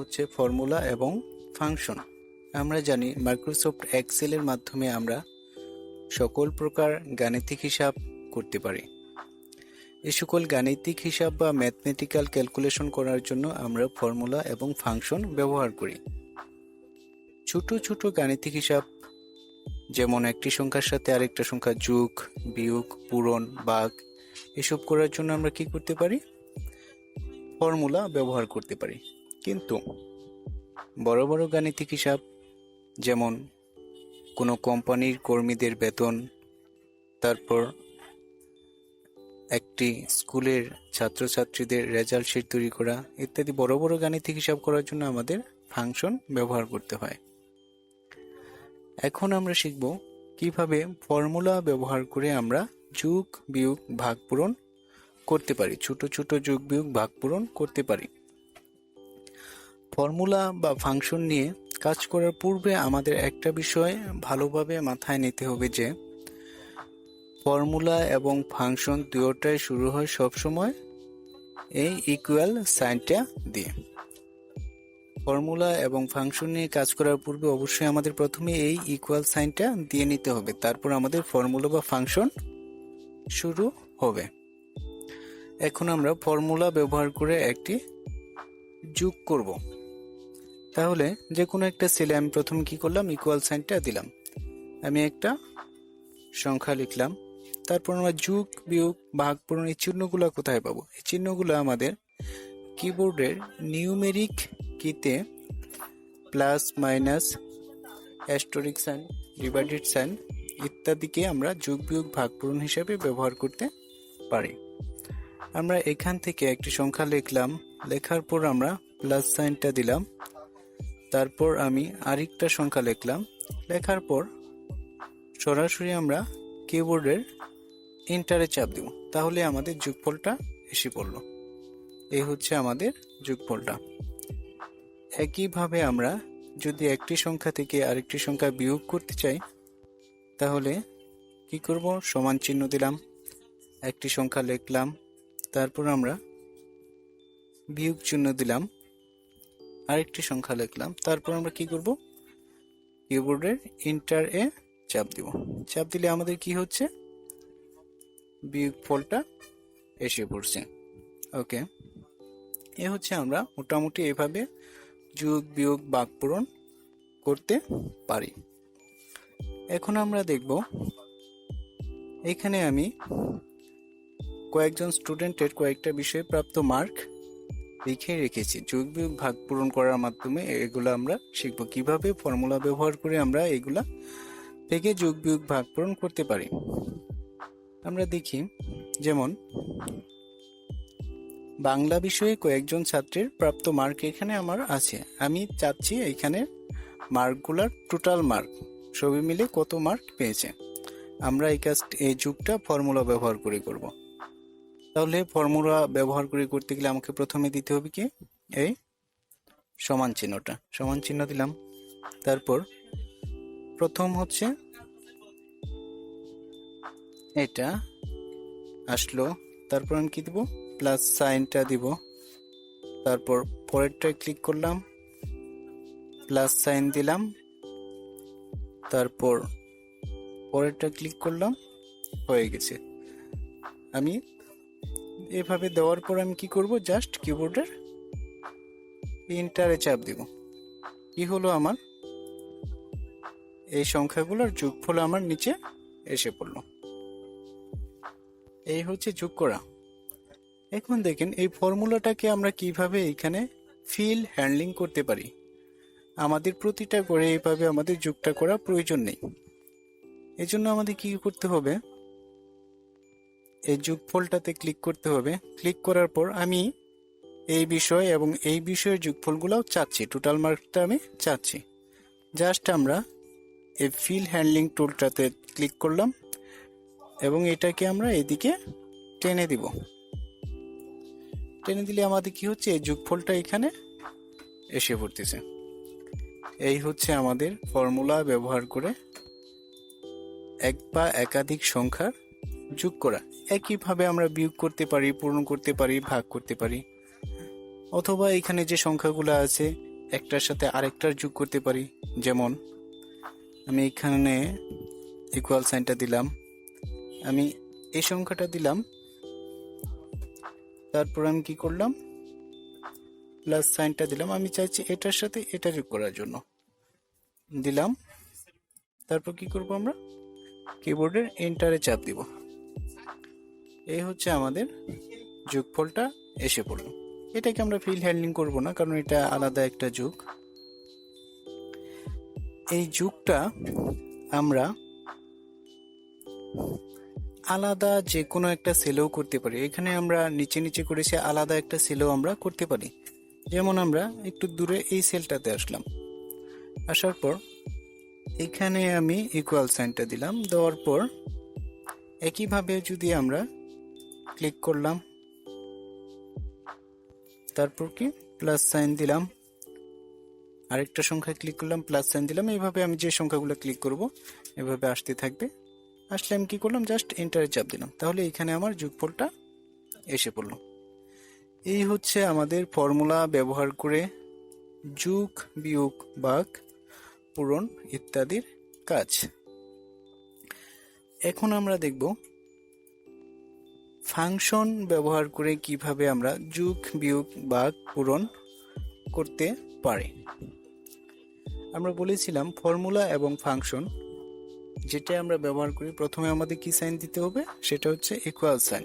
হচ্ছে ফর্মুলা এবং ফাংশন। আমরা জানি মাইক্রোসফট এক্সেলের মাধ্যমে আমরা সকল প্রকার গাণিতিক হিসাব করতে পারি। এই সকল গাণিতিক হিসাব বা ম্যাথমেটিক্যাল ক্যালকুলেশন করার জন্য আমরা ফর্মুলা এবং ফাংশন ব্যবহার করি। ছোট ছোট গাণিতিক হিসাব, যেমন একটি সংখ্যার সাথে আরেকটা সংখ্যা যোগ, বিয়োগ, পূরণ, ভাগ, এসব করার জন্য আমরা কি করতে পারি? ফর্মুলা ব্যবহার করতে পারি। কিন্তু বড় বড় গাণিতিক হিসাব, যেমন কোনো কোম্পানির কর্মীদের বেতন, তারপর একটি স্কুলের ছাত্রছাত্রীদের রেজাল্ট শিট তৈরি করা ইত্যাদি বড় বড় গাণিতিক হিসাব করার জন্য আমাদের ফাংশন ব্যবহার করতে হয়। এখন আমরা শিখব কিভাবে ফর্মুলা ব্যবহার করে আমরা যোগ, বিয়োগ, ভাগ, পূরণ করতে পারি। ছোট ছোট যোগ, বিয়োগ, ভাগ, পূরণ করতে পারি। ফর্মুলা বা ফাংশন নিয়ে কাজ করার পূর্বে আমাদের একটা বিষয় ভালোভাবে মাথায় নিতে হবে যে ফর্মুলা এবং ফাংশন দুটোটাই শুরু হয় সবসময় এই ইকুয়াল সাইনটা দিয়ে। ফর্মুলা এবং ফাংশন নিয়ে কাজ করার পূর্বে অবশ্যই আমাদের প্রথমে এই ইকুয়াল সাইনটা দিয়ে নিতে হবে, তারপর আমাদের ফর্মুলা বা ফাংশন শুরু হবে। এখন আমরা ফর্মুলা ব্যবহার করে একটি যোগ করব। তাহলে যে কোনো একটা সেলে আমি প্রথম কি করলাম? ইকুয়াল সাইনটা দিলাম। আমি একটা সংখ্যা লিখলাম, তারপর আমরা যোগ, বিয়োগ, ভাগ, পূরণ এই চিহ্নগুলো কোথায় পাবো? এই চিহ্নগুলো আমাদের কিবোর্ডের নিউমেরিক কিতে plus, minus, asterisk sign, divided sign ইত্যাদিকে আমরা যোগ, বিয়োগ, ভাগ, পূরণ হিসেবে ব্যবহার করতে পারি। আমরা এখান থেকে একটি সংখ্যা লিখলাম, লেখার পর আমরা প্লাস সাইনটা দিলাম, তারপর আমি আরেকটা সংখ্যা লিখলাম, লেখার পর সরাসরি আমরা কিবোর্ডের এন্টারে চাপ দেব, তাহলে আমাদের যোগফলটা এসে পড়ল। এই হচ্ছে আমাদের যোগফলটা। একইভাবে আমরা যদি একটি সংখ্যা থেকে আরেকটি সংখ্যা বিয়োগ করতে চাই, তাহলে কি করব? সমান চিহ্ন দিলাম, একটি সংখ্যা লিখলাম, তারপর আমরা বিয়োগ চিহ্ন দিলাম, আরেকটি সংখ্যা লিখলাম, তারপর আমরা কি করব? কিবোর্ডের এন্টার এ চাপ দিব। চাপ দিলে আমাদের কি হচ্ছে? বিয়োগফলটা এসে পড়ছে। ওকে, এ হচ্ছে আমরা মোটামুটি এভাবে যোগ, বিয়োগ, ভাগ, পূরণ করতে পারি। এখন আমরা দেখব এখানে আমি কয়েকজন স্টুডেন্টের কয়েকটা বিষয়ে প্রাপ্ত মার্ক লিখে রেখেছি। যোগ, বিয়োগ, ভাগ, পূরণ করার মাধ্যমে এগুলো আমরা শিখব কিভাবে ফর্মুলা ব্যবহার করে আমরা এগুলা থেকে যোগ, বিয়োগ, ভাগ, পূরণ করতে পারি। আমরা দেখি, যেমন বাংলা বিষয়ে কয়েকজন ছাত্রের প্রাপ্ত মার্ক এখানে আমার আছে। আমি চাচ্ছি এখানে মার্কগুলার টোটাল মার্ক সবই মিলে কত মার্ক পেয়েছে। আমরা এই যোগটা ফর্মুলা ব্যবহার করে করব। তাহলে ফর্মুলা ব্যবহার করে করতে গেলে আমাকে প্রথমে দিতে হবে কি? এই সমান চিহ্নটা। সমান চিহ্ন দিলাম, তারপর প্রথম হচ্ছে এটা আসলো, তারপর আমি কি দিব? প্লাস সাইনটা দিব, তারপর পরেরটায় ক্লিক করলাম, প্লাস সাইন দিলাম, তারপর পরেরটা ক্লিক করলাম, হয়ে গেছে। আমি এভাবে দেওয়ার পর আমি কি করব? জাস্ট কিবোর্ডের এন্টারে চাপ দিব। কি হলো? আমার এই সংখ্যাগুলোর যোগফল আমার নিচে এসে পড়লো। এই হচ্ছে যোগ করা। এখন দেখেন এই ফর্মুলাটাকে আমরা কিভাবে এখানে ফিল হ্যান্ডলিং করতে পারি। আমাদের প্রতিটা করে এইভাবে আমাদের যোগটা করা প্রয়োজন নেই। এজন্য আমাদের কি করতে হবে? এই যোগফলটাতে ক্লিক করতে হবে। ক্লিক করার পর আমি এই বিষয় এবং এই বিষয়ের যোগফলগুলোও চাচ্ছি, টোটাল মার্কটা আমি চাচ্ছি। জাস্ট আমরা এই ফিল হ্যান্ডলিং টুলটাতে ক্লিক করলাম এবং এটাকে আমরা এদিকে টেনে দিব। টেনে দিলে আমাদের কি হচ্ছে? এই যোগফলটা এখানে এসে পড়তেছে। এই হচ্ছে আমাদের ফর্মুলা ব্যবহার করে এক বা একাধিক সংখ্যার যোগ করা। একইভাবে আমরা বিয়োগ করতে পারি, পূরণ করতে পারি, ভাগ করতে পারি, অথবা এখানে যে সংখ্যাগুলো আছে একটার সাথে আরেকটার যোগ করতে পারি। যেমন আমি এখানে ইকুয়াল সাইনটা দিলাম, আমি এই সংখ্যাটা দিলাম, তারপর আমি কি করলাম, প্লাস সাইনটা দিলাম। আমি চাইছি এটার সাথে এটা যোগ করার জন্য দিলাম। তারপর কি করব, আমরা কিবোর্ডের এন্টারে চাপ দিব। এই হচ্ছে আমাদের যোগফলটা এসে পড়লো। এটাকে আমরা ফিল হ্যান্ডলিং করব না, কারণ এটা আলাদা একটা যোগ। এই যোগটা আমরা আলাদা যে কোনো একটা সেলেও করতে পারি। এখানে আমরা নিচে নিচে করেছি, আলাদা একটা সেলেও আমরা করতে পারি। যেমন আমরা একটু দূরে এই সেলটাতে আসলাম, আসার পর এখানে আমি ইকুয়াল সাইনটা দিলাম, দেওয়ার পর একইভাবে যদি আমরা ক্লিক করলাম, তারপর কি প্লাস সাইন দিলাম, আরেকটা সংখ্যা ক্লিক করলাম, প্লাস সাইন দিলাম। এইভাবে আমি যে সংখ্যাগুলো ক্লিক করব এভাবে আসতে থাকবে। আসলে আমি কি করলাম, জাস্ট এন্টারে চাপ দিলাম, তাহলে এখানে আমার যোগফলটা এসে পড়লো। এই হচ্ছে আমাদের ফর্মুলা ব্যবহার করে যোগ, বিয়োগ, ভাগ, পূরণ ইত্যাদির কাজ। এখন আমরা দেখব ফাংশন ব্যবহার করে কিভাবে আমরা যোগ, বিয়োগ, ভাগ, পূরণ করতে পারি। আমরা বলেছিলাম ফর্মুলা এবং ফাংশন যেটা আমরা ব্যবহার করি, প্রথমে আমাদের কি সাইন দিতে হবে, সেটা হচ্ছে ইকুয়াল সাইন।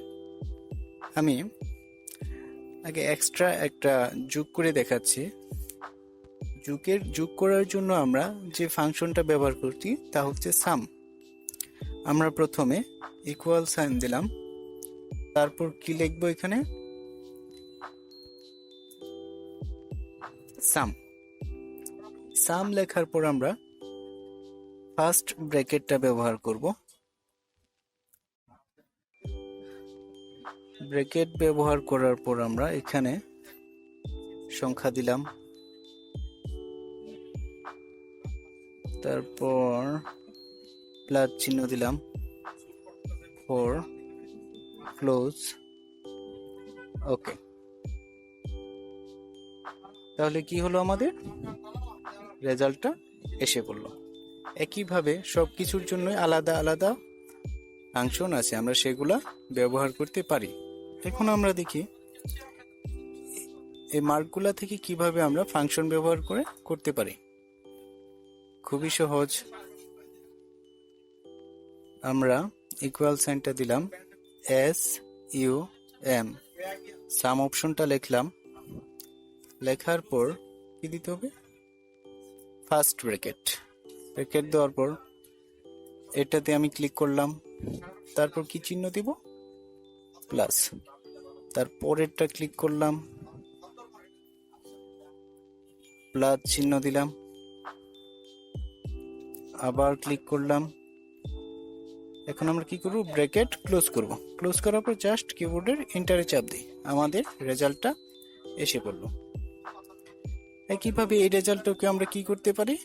আমি আগে এক্সট্রা একটা যোগ করে দেখাচ্ছি। যোগ করার জন্য আমরা যে ফাংশনটা ব্যবহার করছি তা হচ্ছে সাম। আমরা প্রথমে ইকুয়াল সাইন দিলাম, তারপর কি লিখবো, এখানে সাম। সাম লেখার পর আমরা ফার্স্ট ব্র্যাকেটটা ব্যবহার করব। ব্র্যাকেট ব্যবহার করার পর আমরা এখানে সংখ্যা দিলাম, তারপর প্লাস চিহ্ন দিলাম, ফর ক্লোজ, ওকে। তাহলে কি হলো, আমাদের রেজাল্টটা এসে পড়লো। একইভাবে সবকিছুর জন্য আলাদা আলাদা ফাংশন আছে, আমরা সেগুলা ব্যবহার করতে পারি। এখন আমরা দেখি এই মার্কগুলা থেকে কিভাবে আমরা ফাংশন ব্যবহার করে করতে পারি। খুবই সহজ। আমরা ইকুয়াল সাইনটা দিলাম, এস ইউ এম, সাম অপশনটা লিখলাম, লেখার পর কি দিতে হবে, ফার্স্ট ব্র্যাকেট দেওয়ার পর এটাতে আমি ক্লিক করলাম, তারপর কি চিহ্ন দিব, প্লাস, তারপরেরটা ক্লিক করলাম, প্লাস চিহ্ন দিলাম, আবার ক্লিক করলাম। এখন আমরা কি করব, ব্র্যাকেট ক্লোজ করব। ক্লোজ করার পর জাস্ট কিবোর্ডের এন্টারে চাপ দিই, আমাদের রেজাল্টটা এসে পড়লো। একইভাবে এই রেজাল্টটাকে আমরা কি করতে পারি,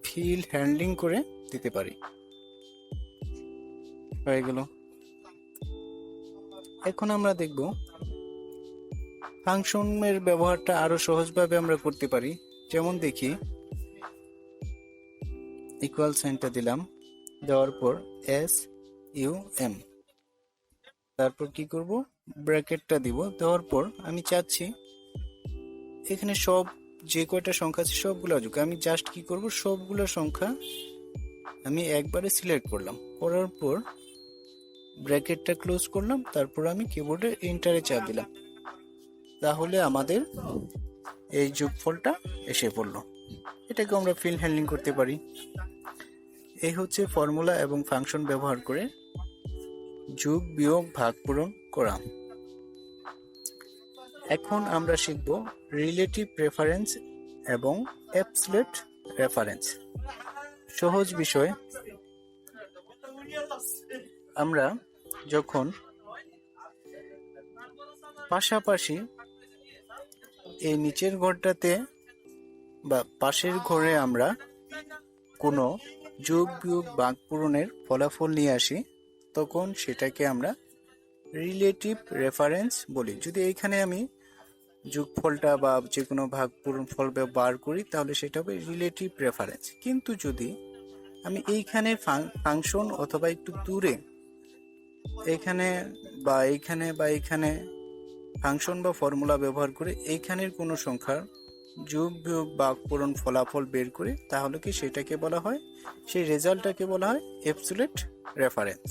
ফিল হ্যান্ডলিং করে দিতে পারি। হয়ে গেল। এখন আমরা দেখব ফাংশনের ব্যবহারটা আরো সহজভাবে আমরা করতে পারি। যেমন দেখি, ইকুয়াল সাইনটা দিলাম, দেওয়ার পর এস ইউ এম, তারপর কি করব, ব্র্যাকেটটা দিব, দেওয়ার পর আমি চাচ্ছি এখানে সব যে কয়টা সংখ্যা আছে সবগুলো যোগ। আমি জাস্ট কি করব, সবগুলো সংখ্যা আমি একবারে সিলেক্ট করলাম, করার পর ব্র্যাকেটটা ক্লোজ করলাম, তারপর আমি কিবোর্ডে এন্টারে চাপ দিলাম, তাহলে আমাদের এই যোগফলটা এসে পড়লো। এটাকে আমরা ফিল হ্যান্ডলিং করতে পারি। এই হচ্ছে ফর্মুলা এবং ফাংশন ব্যবহার করে যোগ, বিয়োগ, ভাগ, পূরণ করা। এখন আমরা শিখব রিলেটিভ রেফারেন্স এবং অ্যাবসলিউট রেফারেন্স। সহজ বিষয়। আমরা যখন পাশাপাশি এই নিচের ঘরটাতে বা পাশের ঘরে আমরা কোনো যোগ, বিয়োগ, ভাগ, পূরণের ফলাফল নিয়ে আসি, তখন সেটাকে আমরা রিলেটিভ রেফারেন্স বলি। যদি এইখানে আমি যোগফলটা বা যে কোনো ভাগফল বার করি, তাহলে সেটা হবে রিলেটিভ রেফারেন্স। কিন্তু যদি আমি এইখানে ফাংশন অথবা একটু দূরে এখানে বা এইখানে বা এখানে ফাংশন বা ফর্মুলা ব্যবহার করে এইখানের কোনো সংখ্যার যোগ বিয়োগ ভাগফল ফলাফল বের করি, তাহলে কি সেটাকে বলা হয়, সেই রেজাল্টটাকে বলা হয় অ্যাবসলিউট রেফারেন্স।